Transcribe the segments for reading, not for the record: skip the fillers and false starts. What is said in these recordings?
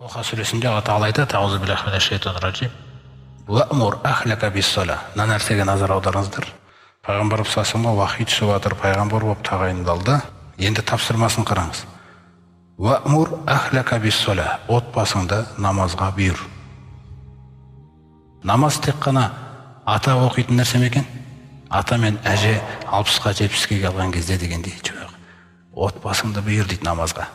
Тоха сүресінде Алла Тағала айтады: "Аузу биллахи минаш шайтанир ражим. Уамур ахлака бис-сала." Мына нәрсеге назар аударыңыздар. Пайғамбар саллаллаху вахи түсіп жатыр, пайғамбар болып тағайындалды. Енді тапсырмасын қараңыз. Уамур ахлака бис-сала. Отбасыңды намазға бұйыр. Намаз тек қана ата оқитын нәрсе ме екен? Ата мен әже 60-ға 70-ге келген кезде дегендей жоқ. Отбасыңды бұйыр дейді намазға.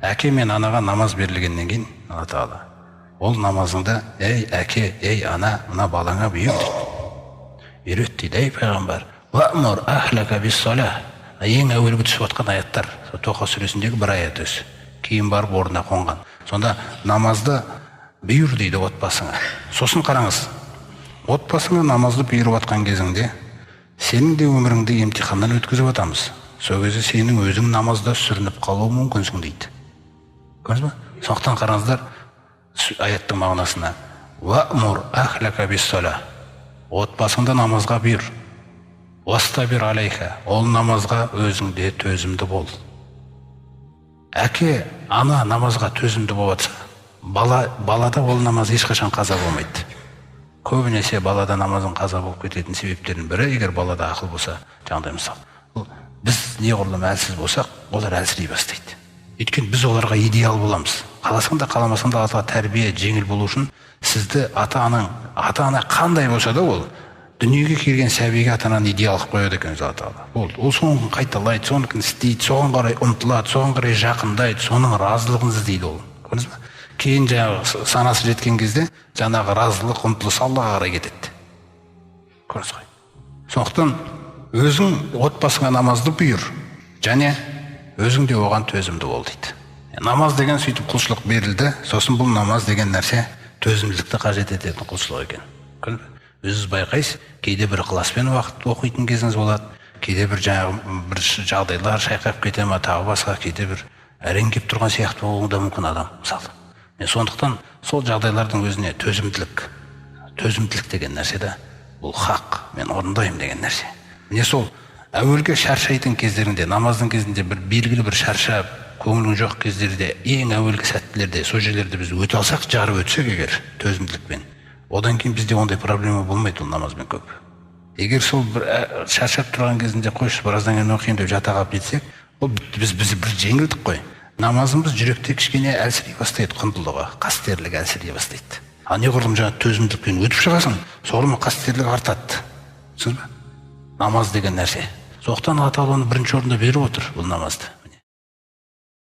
Әке мен анаға намаз берілгеннен кейін Алла Тағала ол намазыңды ей әке, ей ана, мына балаңа бұйыр дейді. Үйрет дейді, ей пайғамбар. Уамур ахлака бис-сала. Ең әуелгі түсіп жатқан аяттар Тоха сүресіндегі бір аят өзі. Кейін барып орнына қонған. Сонда намазды бұйыр дейді отбасыңа. Сосын қараңыз, отбасыңа намазды бұйырып жатқан кезіңде сенің де өміріңді емтиханнан өткізіп жатамыз. Сол кезде сенің өзің намазда сүрініп қалуы мүмкінсің дейді. Көрдіңіз бе? Сондықтан қараңыздар аяттың мағынасына. Уамур ахлака бис-сала. Отбасыңда намазға бұйыр. Уастабир алейха. Ол намазға өзіңде төзімді бол. Әке, ана намазға төзімді болатса, балада ол намаз ешқашан қаза болмайды. Көбінесе балада намазың қаза болып кететін себептердің бірі, егер балада ақыл болса, жаңағыдай мысал. Біз неғұрлым әлсіз болсақ, олар әлсірей бастайды. Өйткені біз оларға идеал боламыз. Қаласаң да қаламасаң да атаға тәрбие жеңіл болу үшін сізді ата-ана қандай болса да ол дүниеге келген сәбиге ата-ананы идеал қылып қояды екен Алла Тағала. Ол соны қайталайды, соныкін істейді, соған қарай ұмтылады, соған қарай жақындайды, соның разылығын іздейді ол. Көрдіңіз бе? Кейін жаңағы санасы жеткен кезде жаңағы разылық, ұмтылыс Аллаға қарай кетеді. Көрдіңіз ғой. Сондықтан өзің отбасыңа намазды бұйыр, және өзің де оған төзімді бол дейді. Намаз деген сөйтіп құлшылық берілді, сосын бұл намаз деген нәрсе төзімділікті қажет ететін құлшылық екен. Көрдіңіз бе? Өзіңіз байқайсыз, кейде бір ықыласпен уақыт оқитын кезіңіз болады, кейде бір жаңағы бір жағдайлар шайқап кете ма, тағы басқа, кейде бір әрең келіп тұрған сияқты болуы да мүмкін адам, мысалы. Сондықтан сол жағдайлардың өзіне төзімділік деген нәрсе де бұл хақ, мен орындаймын деген нәрсе. Міне сол әуелгі шаршайтын кездерінде, намаздың кезінде бір белгілі бір шаршап, көңілің жоқ кездерде, ең әуелгі сәттілерде, сол жерлерде біз өте алсақ, жарып өтсек егер төзімділікпен, одан кейін бізде ондай проблема болмайды ол намазбен көп. Егер сол бір шаршап тұрған кезінде қойшы біраздан кейін оқиын деп жата қалып нетсек, ол біз бір жеңілдік қой. Намазымыз жүректе кішкене әлсірей бастайды, құндылығы, қастерлік әлсірей бастайды. Неғұрлым жаңа төзімділікпен өтіп шығасың, соғұрлым қастерлік артады. Түсінесіз бе? Намаз деген нәрсе. Сондықтан Алла Тағала оны бірінші орында беріп отыр бұл намазды.